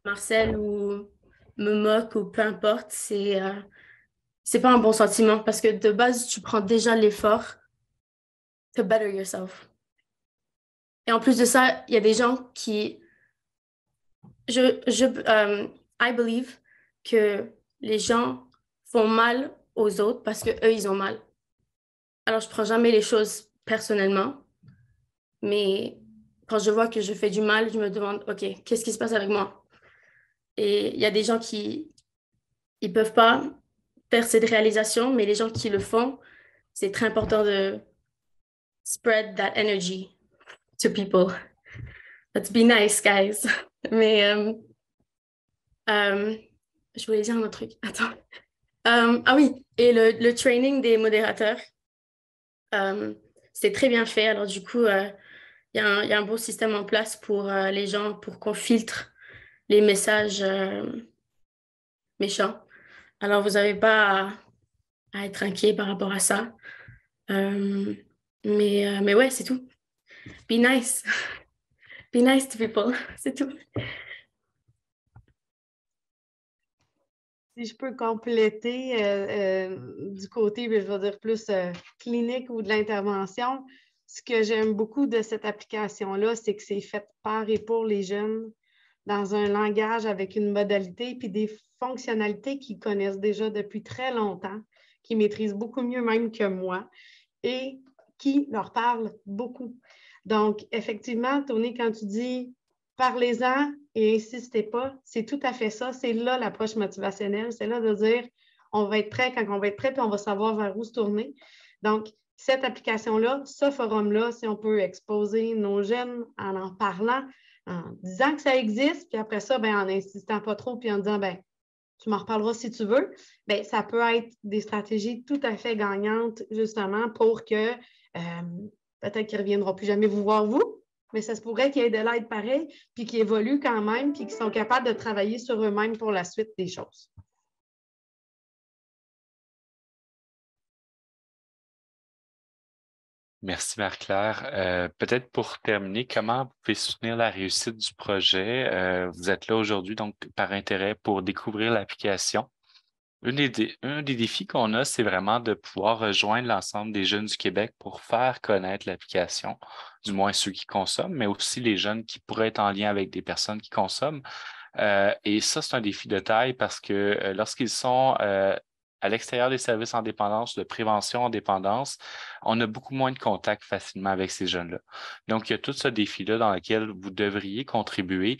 Marcel ou me moquent ou peu importe, c'est pas un bon sentiment parce que de base, tu prends déjà l'effort to better yourself. Et en plus de ça, il y a des gens qui I believe que les gens font mal aux autres parce que eux ils ont mal. Alors, je prends jamais les choses personnellement, mais quand je vois que je fais du mal, je me demande, OK, qu'est-ce qui se passe avec moi? Et il y a des gens qui ils peuvent pas faire cette réalisation, mais les gens qui le font, c'est très important de spread that energy to people. Let's be nice, guys. Mais euh, je voulais dire un autre truc. Attends. Ah oui, et le training des modérateurs, c'est très bien fait. Alors du coup, il y a un beau système en place pour les gens, pour qu'on filtre les messages méchants. Alors, vous n'avez pas à être inquiet par rapport à ça. Euh, mais ouais, c'est tout. Be nice. Be nice to people. C'est tout. Si je peux compléter du côté, je vais dire plus clinique ou de l'intervention, ce que j'aime beaucoup de cette application-là, c'est que c'est fait par et pour les jeunes dans un langage avec une modalité puis des fonctionnalités qu'ils connaissent déjà depuis très longtemps, qu'ils maîtrisent beaucoup mieux même que moi et qui leur parlent beaucoup. Donc, effectivement, Tony, quand tu dis parlez-en et insistez pas, c'est tout à fait ça. C'est là l'approche motivationnelle. C'est là de dire on va être prêt quand on va être prêt, puis on va savoir vers où se tourner. Donc, cette application-là, ce forum-là, si on peut exposer nos jeunes en parlant, en disant que ça existe, puis après ça, en n'insistant pas trop, puis en disant tu m'en reparleras si tu veux, ça peut être des stratégies tout à fait gagnantes, justement, pour que peut-être qu'ils ne reviendront plus jamais vous voir, vous, mais ça se pourrait qu'il y ait de l'aide pareil, puis qu'ils évoluent quand même, puis qu'ils sont capables de travailler sur eux-mêmes pour la suite des choses. Merci Marie-Claire. Peut-être pour terminer, comment vous pouvez soutenir la réussite du projet? Vous êtes là aujourd'hui donc par intérêt pour découvrir l'application. Un des défis qu'on a, c'est vraiment de pouvoir rejoindre l'ensemble des jeunes du Québec pour faire connaître l'application, du moins ceux qui consomment, mais aussi les jeunes qui pourraient être en lien avec des personnes qui consomment. Et ça, c'est un défi de taille parce que lorsqu'ils sont à l'extérieur des services en dépendance, de prévention en dépendance, on a beaucoup moins de contact facilement avec ces jeunes-là. Donc, il y a tout ce défi-là dans lequel vous devriez contribuer,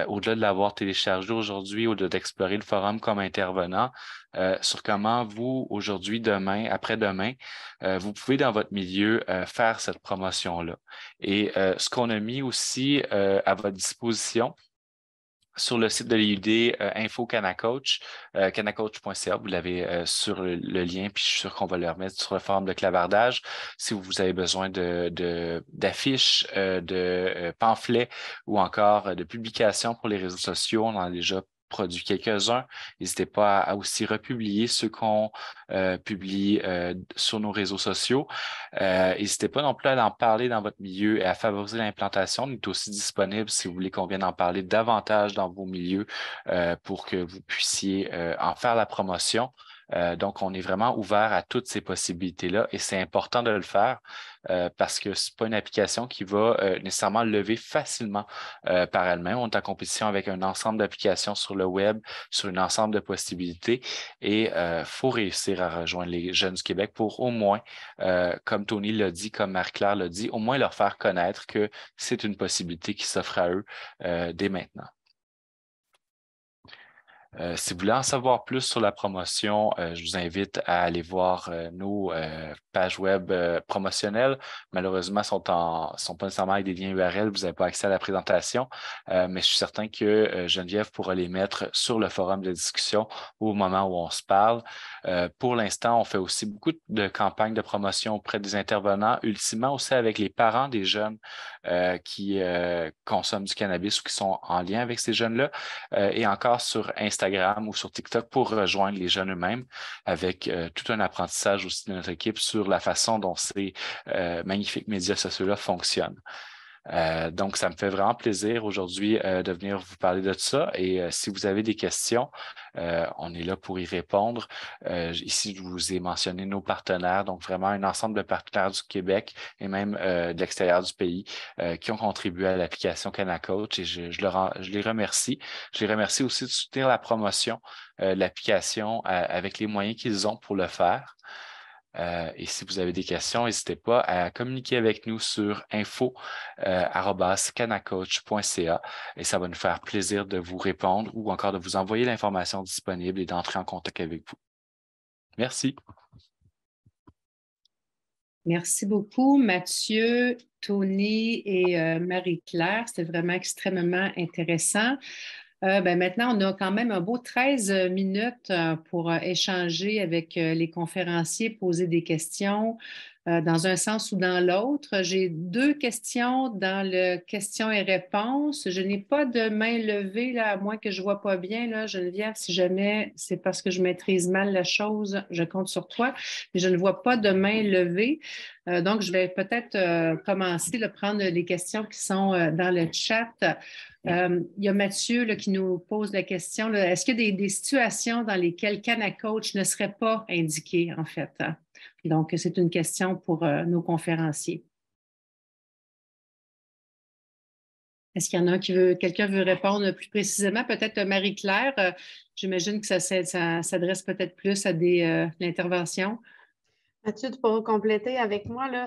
au-delà de l'avoir téléchargé aujourd'hui, au-delà d'explorer le forum comme intervenant, sur comment vous, aujourd'hui, demain, après-demain, vous pouvez dans votre milieu faire cette promotion-là. Et ce qu'on a mis aussi à votre disposition, sur le site de l'IUD, Info Canacoach, canacoach.ca, vous l'avez sur le lien, puis je suis sûr qu'on va le remettre sur le forum de clavardage. Si vous avez besoin d'affiches, de pamphlets ou encore de publications pour les réseaux sociaux, on en a déjà produit quelques-uns. N'hésitez pas à aussi republier ceux qu'on publie sur nos réseaux sociaux. N'hésitez pas non plus à en parler dans votre milieu et à favoriser l'implantation. On est aussi disponible si vous voulez qu'on vienne en parler davantage dans vos milieux pour que vous puissiez en faire la promotion. Donc, on est vraiment ouvert à toutes ces possibilités-là et c'est important de le faire parce que c'est pas une application qui va nécessairement lever facilement par elle-même. On est en compétition avec un ensemble d'applications sur le web, sur un ensemble de possibilités et faut réussir à rejoindre les jeunes du Québec pour au moins, comme Tony l'a dit, comme Marie-Claire l'a dit, au moins leur faire connaître que c'est une possibilité qui s'offre à eux dès maintenant. Si vous voulez en savoir plus sur la promotion, je vous invite à aller voir nos pages web promotionnelles. Malheureusement, sont pas nécessairement avec des liens URL, vous n'avez pas accès à la présentation, mais je suis certain que Geneviève pourra les mettre sur le forum de discussion au moment où on se parle. Pour l'instant, on fait aussi beaucoup de campagnes de promotion auprès des intervenants, ultimement aussi avec les parents des jeunes qui consomment du cannabis ou qui sont en lien avec ces jeunes-là, et encore sur Instagram ou sur TikTok pour rejoindre les jeunes eux-mêmes avec tout un apprentissage aussi de notre équipe sur la façon dont ces magnifiques médias sociaux-là fonctionnent. Donc, ça me fait vraiment plaisir aujourd'hui de venir vous parler de ça. Et si vous avez des questions, on est là pour y répondre. Ici, je vous ai mentionné nos partenaires, donc vraiment un ensemble de partenaires du Québec et même de l'extérieur du pays qui ont contribué à l'application CanaCoach et je les remercie. Je les remercie aussi de soutenir la promotion de l'application avec les moyens qu'ils ont pour le faire. Et si vous avez des questions, n'hésitez pas à communiquer avec nous sur info@canacoach.ca et ça va nous faire plaisir de vous répondre ou encore de vous envoyer l'information disponible et d'entrer en contact avec vous. Merci. Merci beaucoup, Mathieu, Tony et Marie-Claire. C'était vraiment extrêmement intéressant. Maintenant, on a quand même un beau 13 minutes pour échanger avec les conférenciers, poser des questions dans un sens ou dans l'autre. J'ai 2 questions dans le questions et réponses. Je n'ai pas de main levée, là, à moins que je ne vois pas bien, là, Geneviève. Si jamais c'est parce que je maîtrise mal la chose, je compte sur toi. Mais je ne vois pas de main levée. Donc, je vais peut-être commencer à prendre les questions qui sont dans le chat. Il y a Mathieu là, qui nous pose la question, là, est-ce qu'il y a des situations dans lesquelles CanaCoach ne serait pas indiqué, en fait? Donc, c'est une question pour nos conférenciers. Est-ce qu'il y en a quelqu'un veut répondre plus précisément? Peut-être Marie-Claire, j'imagine que ça s'adresse peut-être plus à l'intervention. Mathieu, tu pourras compléter avec moi, là.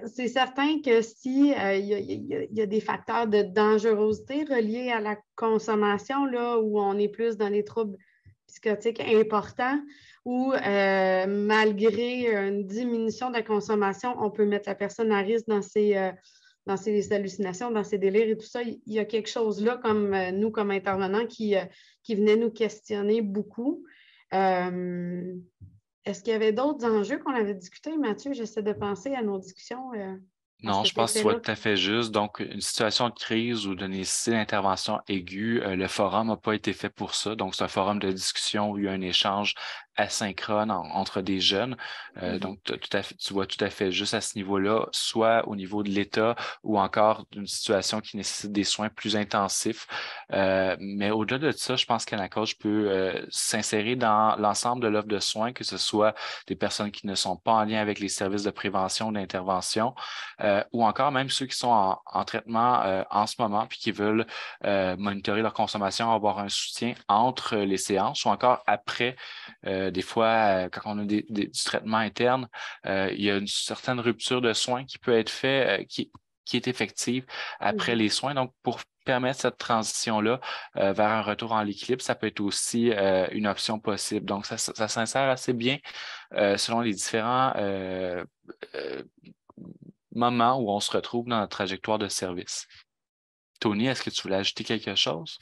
C'est certain que si il y a des facteurs de dangerosité reliés à la consommation, là, où on est plus dans les troubles psychotiques importants, ou malgré une diminution de la consommation, on peut mettre la personne à risque dans ses hallucinations, dans ses délires et tout ça. Il y a quelque chose là, comme nous, comme intervenants, qui venait nous questionner beaucoup. Est-ce qu'il y avait d'autres enjeux qu'on avait discutés, Mathieu? J'essaie de penser à nos discussions. Non, je pense que tu vois tout à fait juste. Donc, une situation de crise ou de nécessité d'intervention aiguë, le forum n'a pas été fait pour ça. Donc, c'est un forum de discussion où il y a un échange asynchrone entre des jeunes. Donc, tu vois tout à fait juste à ce niveau-là, soit au niveau de l'État ou encore d'une situation qui nécessite des soins plus intensifs. Mais au-delà de ça, je pense qu'CanaCoach peut s'insérer dans l'ensemble de l'offre de soins, que ce soit des personnes qui ne sont pas en lien avec les services de prévention ou d'intervention, ou encore même ceux qui sont en traitement en ce moment puis qui veulent monitorer leur consommation, avoir un soutien entre les séances ou encore après. Des fois, quand on a du traitement interne, il y a une certaine rupture de soins qui peut être faite, qui est effective après les soins. Donc, pour permettre cette transition-là vers un retour en l'équilibre, ça peut être aussi une option possible. Donc, ça s'insère assez bien selon les différents moments où on se retrouve dans notre trajectoire de service. Tony, est-ce que tu voulais ajouter quelque chose?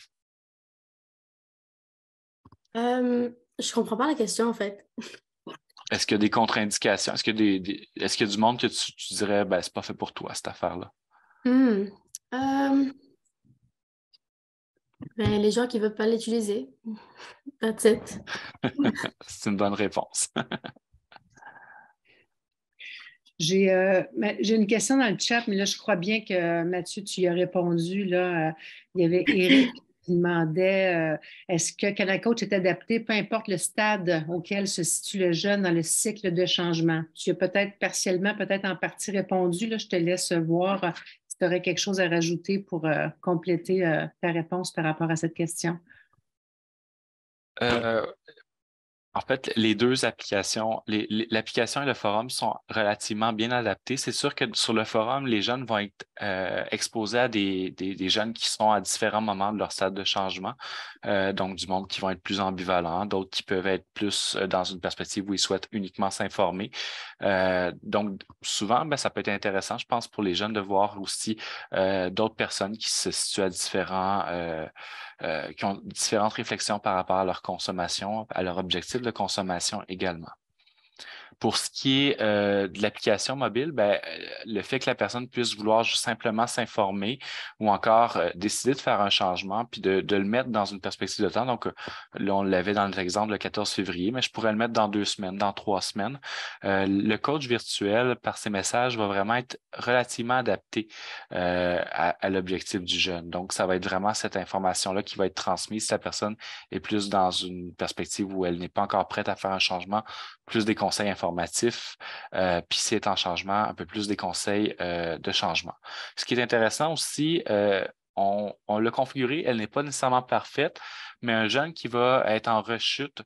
Je comprends pas la question, en fait. Est-ce qu'il y a des contre-indications? Est-ce qu'il y a du monde que tu dirais, ben, c'est pas fait pour toi, cette affaire-là? Les gens qui veulent pas l'utiliser. That's it. C'est une bonne réponse. J'ai une question dans le chat, mais là, je crois bien que Mathieu, tu y as répondu. Là, il y avait Éric qui demandait est-ce que CanaCoach est adapté, peu importe le stade auquel se situe le jeune dans le cycle de changement? Tu as peut-être partiellement, peut-être en partie répondu. Là, je te laisse voir si tu aurais quelque chose à rajouter pour compléter ta réponse par rapport à cette question. En fait, les 2 applications, l'application et le forum sont relativement bien adaptés. C'est sûr que sur le forum, les jeunes vont être exposés à des jeunes qui sont à différents moments de leur stade de changement. Donc, du monde qui vont être plus ambivalents, d'autres qui peuvent être plus dans une perspective où ils souhaitent uniquement s'informer. Donc, souvent, ça peut être intéressant, je pense, pour les jeunes de voir aussi d'autres personnes qui se situent à qui ont différentes réflexions par rapport à leur consommation, à leur objectif de consommation également. Pour ce qui est de l'application mobile, le fait que la personne puisse vouloir juste simplement s'informer ou encore décider de faire un changement puis de le mettre dans une perspective de temps. Donc, là, on l'avait dans l'exemple le 14 février, mais je pourrais le mettre dans 2 semaines, dans 3 semaines. Le coach virtuel, par ses messages, va vraiment être relativement adapté à l'objectif du jeune. Donc, ça va être vraiment cette information-là qui va être transmise si la personne est plus dans une perspective où elle n'est pas encore prête à faire un changement, plus des conseils informatifs, puis si elle est en changement, un peu plus des conseils de changement. Ce qui est intéressant aussi, on l'a configuré, elle n'est pas nécessairement parfaite, mais un jeune qui va être en rechute,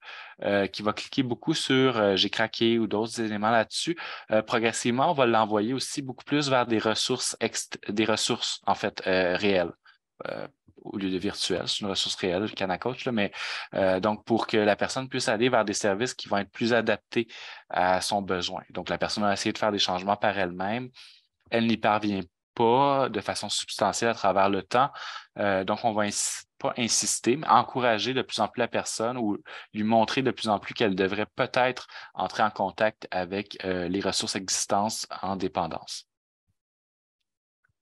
qui va cliquer beaucoup sur j'ai craqué ou d'autres éléments là-dessus, progressivement, on va l'envoyer aussi beaucoup plus vers des ressources en fait réelles. Au lieu de virtuelles, c'est une ressource réelle, le Canacoach, là, mais donc pour que la personne puisse aller vers des services qui vont être plus adaptés à son besoin. Donc, la personne va essayer de faire des changements par elle-même. Elle n'y parvient pas de façon substantielle à travers le temps. Donc, on va pas insister, mais encourager de plus en plus la personne ou lui montrer de plus en plus qu'elle devrait peut-être entrer en contact avec les ressources existantes en dépendance.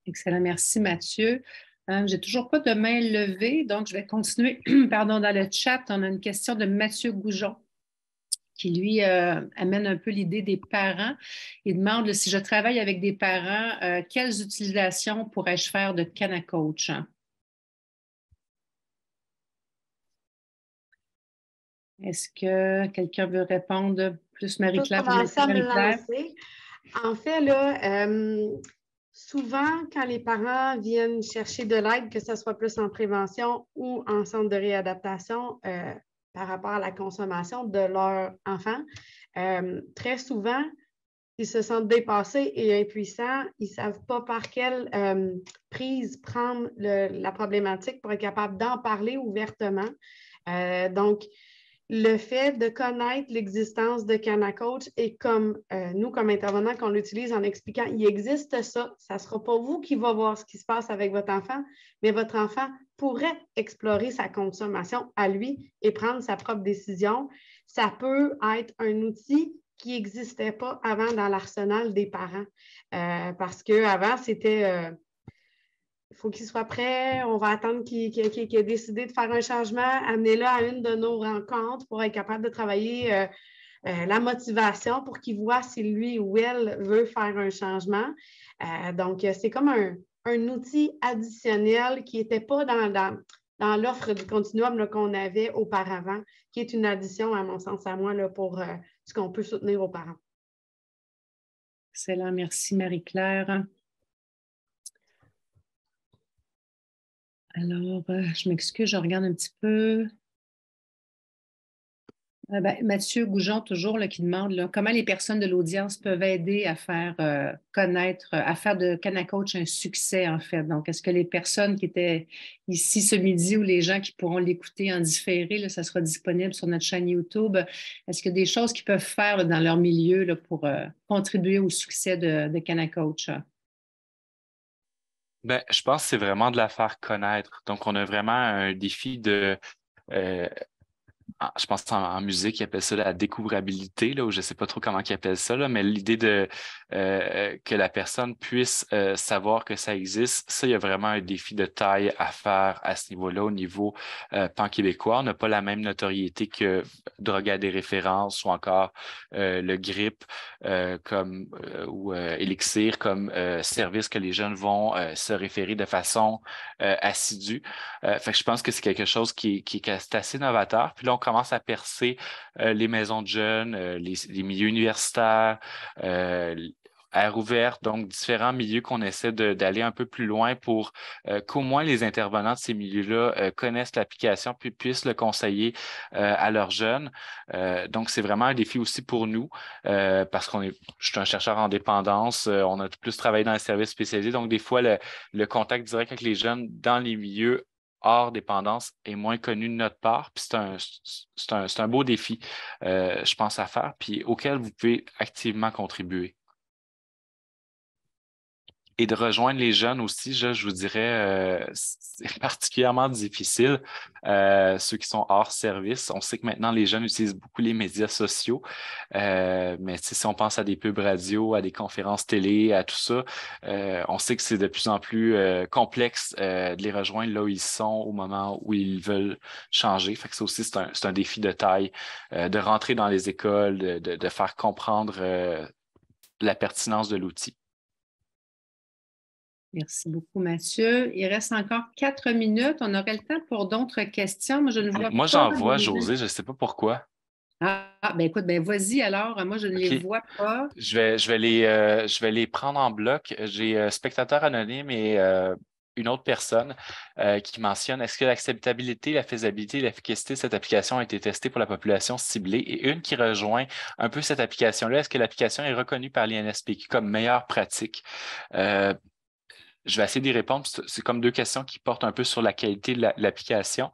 Excellent. Merci, Mathieu. J'ai toujours pas de main levée, donc je vais continuer. Pardon, dans le chat, on a une question de Mathieu Goujon qui, lui, amène un peu l'idée des parents. Il demande si je travaille avec des parents, quelles utilisations pourrais-je faire de Canacoach? Est-ce que quelqu'un veut répondre? Plus Marie-Claire? Je peux commencer à me lancer. En fait, là, souvent, quand les parents viennent chercher de l'aide, que ce soit plus en prévention ou en centre de réadaptation par rapport à la consommation de leur enfant, très souvent, ils se sentent dépassés et impuissants. Ils ne savent pas par quelle prise prendre la problématique pour être capable d'en parler ouvertement. Donc, le fait de connaître l'existence de Canacoach et comme nous, comme intervenants, qu'on l'utilise en expliquant, il existe ça, ça ne sera pas vous qui va voir ce qui se passe avec votre enfant, mais votre enfant pourrait explorer sa consommation à lui et prendre sa propre décision. Ça peut être un outil qui n'existait pas avant dans l'arsenal des parents. Parce qu'avant, c'était il faut qu'il soit prêt, on va attendre qu'il ait décidé de faire un changement, amenez-le à une de nos rencontres pour être capable de travailler la motivation pour qu'il voit si lui ou elle veut faire un changement. Donc, c'est comme un outil additionnel qui n'était pas dans l'offre du continuum qu'on avait auparavant, qui est une addition, à mon sens, à moi, là, pour ce qu'on peut soutenir aux parents. Excellent. Merci, Marie-Claire. Alors, je m'excuse, je regarde un petit peu. Mathieu Goujon, toujours, là, qui demande là, comment les personnes de l'audience peuvent aider à faire connaître, à faire de Canacoach un succès, en fait. Donc, est-ce que les personnes qui étaient ici ce midi ou les gens qui pourront l'écouter en différé, là, ça sera disponible sur notre chaîne YouTube, est-ce qu'il y a des choses qu'ils peuvent faire là, dans leur milieu là, pour contribuer au succès de Canacoach? Je pense que c'est vraiment de la faire connaître. Donc, on a vraiment un défi de je pense en musique, ils appellent ça la découvrabilité, là, ou je ne sais pas trop comment ils appellent ça, là, mais l'idée de que la personne puisse savoir que ça existe, ça, il y a vraiment un défi de taille à faire à ce niveau-là, au niveau pan-québécois. On n'a pas la même notoriété que Drogue à des références ou encore le GRIP ou Elixir comme service que les jeunes vont se référer de façon assidue. Fait que je pense que c'est quelque chose qui est assez novateur. Puis là, on commence à percer les maisons de jeunes, les milieux universitaires, aires ouvertes, donc différents milieux qu'on essaie d'aller un peu plus loin pour qu'au moins les intervenants de ces milieux-là connaissent l'application puis puissent le conseiller à leurs jeunes. Donc, c'est vraiment un défi aussi pour nous parce je suis un chercheur en dépendance, on a plus travaillé dans les services spécialisés, donc des fois, le contact direct avec les jeunes dans les milieux hors dépendance est moins connu de notre part. Puis c'est un beau défi, je pense, à faire, puis auquel vous pouvez activement contribuer. Et de rejoindre les jeunes aussi, je vous dirais, c'est particulièrement difficile. Ceux qui sont hors service, on sait que maintenant les jeunes utilisent beaucoup les médias sociaux, mais si on pense à des pubs radio, à des conférences télé, à tout ça, on sait que c'est de plus en plus complexe de les rejoindre là où ils sont au moment où ils veulent changer. Fait que ça aussi, c'est un défi de taille, de rentrer dans les écoles, de faire comprendre la pertinence de l'outil. Merci beaucoup, Mathieu. Il reste encore 4 minutes. On aurait le temps pour d'autres questions. Moi, je ne vois Moi, pas j'en vois, les gens. José, je ne sais pas pourquoi. Ah, ben écoute, ben vas-y alors. Moi, je ne les OK. vois pas. Je vais les prendre en bloc. J'ai spectateur anonyme et une autre personne qui mentionne est-ce que l'acceptabilité, la faisabilité et l'efficacité de cette application a été testée pour la population ciblée et une qui rejoint un peu cette application-là, est-ce que l'application est reconnue par l'INSPQ comme meilleure pratique? Je vais essayer d'y répondre. C'est comme deux questions qui portent un peu sur la qualité de l'application.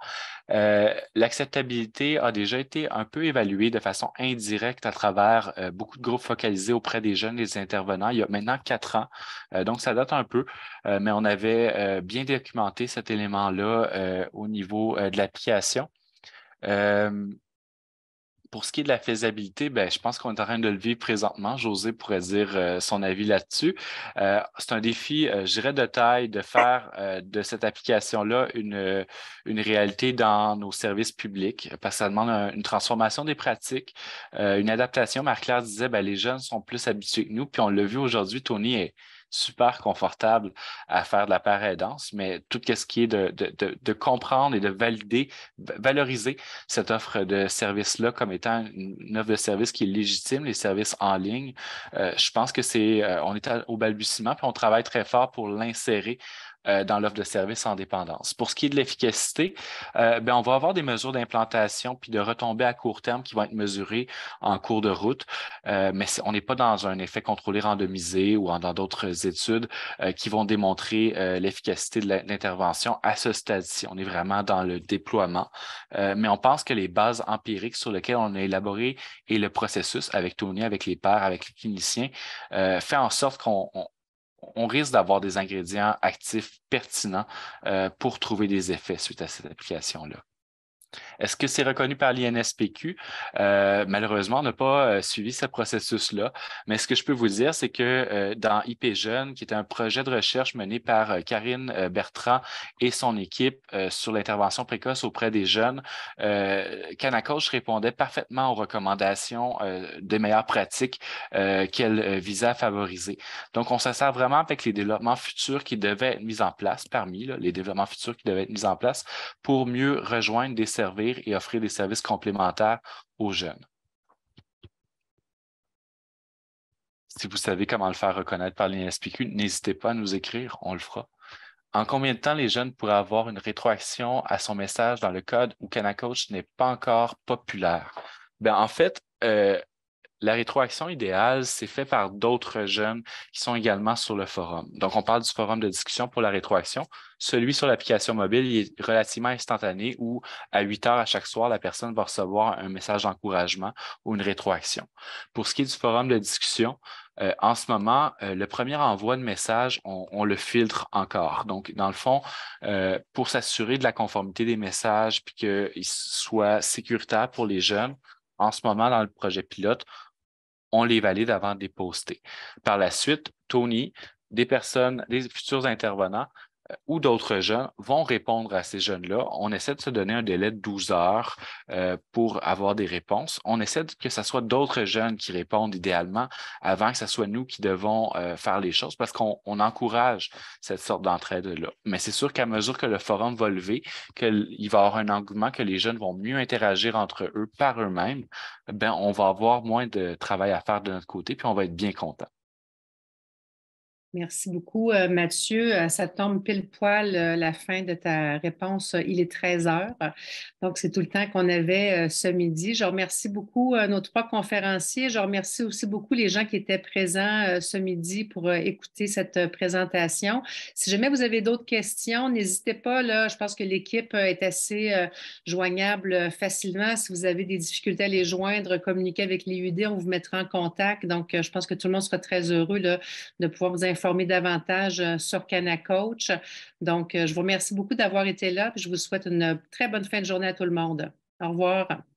L'acceptabilité a déjà été un peu évaluée de façon indirecte à travers beaucoup de groupes focalisés auprès des jeunes et des intervenants il y a maintenant 4 ans. Donc, ça date un peu, mais on avait bien documenté cet élément-là au niveau de l'application. Pour ce qui est de la faisabilité, ben, je pense qu'on est en train de le vivre présentement. José pourrait dire son avis là-dessus. C'est un défi, je dirais, de taille de faire de cette application-là une réalité dans nos services publics, parce que ça demande une transformation des pratiques, une adaptation. Marie-Claire disait, ben, les jeunes sont plus habitués que nous, puis on l'a vu aujourd'hui, Tony est super confortable à faire de la paraidance, mais tout ce qui est de comprendre et de valoriser cette offre de service-là comme étant une offre de service qui est légitime, les services en ligne. Je pense que on est au balbutiement, puis on travaille très fort pour l'insérer dans l'offre de services en dépendance. Pour ce qui est de l'efficacité, ben, on va avoir des mesures d'implantation puis de retombées à court terme qui vont être mesurées en cours de route, mais on n'est pas dans un effet contrôlé randomisé ou dans d'autres études qui vont démontrer l'efficacité de l'intervention à ce stade-ci. On est vraiment dans le déploiement, mais on pense que les bases empiriques sur lesquelles on a élaboré et le processus avec Tony, avec les pairs, avec les cliniciens, fait en sorte qu'on risque d'avoir des ingrédients actifs pertinents pour trouver des effets suite à cette application-là. Est-ce que c'est reconnu par l'INSPQ? Malheureusement, on n'a pas suivi ce processus-là. Mais ce que je peux vous dire, c'est que dans IP Jeunes, qui est un projet de recherche mené par Karine Bertrand et son équipe sur l'intervention précoce auprès des jeunes, Canacoach répondait parfaitement aux recommandations des meilleures pratiques qu'elle visait à favoriser. Donc, on se sert vraiment avec les développements futurs qui devaient être mis en place, parmi les développements futurs qui devaient être mis en place pour mieux rejoindre, desservir et offrir des services complémentaires aux jeunes. Si vous savez comment le faire reconnaître par l'INSPQ, n'hésitez pas à nous écrire, on le fera. En combien de temps les jeunes pourraient avoir une rétroaction à son message dans le code où Canacoach n'est pas encore populaire? Bien, en fait, la rétroaction idéale, c'est fait par d'autres jeunes qui sont également sur le forum. Donc, on parle du forum de discussion pour la rétroaction. Celui sur l'application mobile, il est relativement instantané où à 8 heures à chaque soir, la personne va recevoir un message d'encouragement ou une rétroaction. Pour ce qui est du forum de discussion, en ce moment, le premier envoi de message, on le filtre encore. Donc, dans le fond, pour s'assurer de la conformité des messages puis qu'ils soient sécuritaires pour les jeunes, en ce moment, dans le projet pilote, on les valide avant de les poster. Par la suite, Tony, des futurs intervenants ou d'autres jeunes vont répondre à ces jeunes-là. On essaie de se donner un délai de 12 heures pour avoir des réponses. On essaie que ce soit d'autres jeunes qui répondent idéalement avant que ce soit nous qui devons faire les choses parce qu'on encourage cette sorte d'entraide-là. Mais c'est sûr qu'à mesure que le forum va lever, qu'il va y avoir un engouement, que les jeunes vont mieux interagir entre eux par eux-mêmes, ben, on va avoir moins de travail à faire de notre côté puis on va être bien content. Merci beaucoup, Mathieu. Ça tombe pile poil la fin de ta réponse. Il est 13 heures. Donc, c'est tout le temps qu'on avait ce midi. Je remercie beaucoup nos 3 conférenciers. Je remercie aussi beaucoup les gens qui étaient présents ce midi pour écouter cette présentation. Si jamais vous avez d'autres questions, n'hésitez pas. Là, je pense que l'équipe est assez joignable facilement. Si vous avez des difficultés à les joindre, communiquer avec l'IUD, on vous mettra en contact. Donc, je pense que tout le monde sera très heureux là, de pouvoir vous informer former davantage sur CanaCoach. Donc, je vous remercie beaucoup d'avoir été là. Puis je vous souhaite une très bonne fin de journée à tout le monde. Au revoir.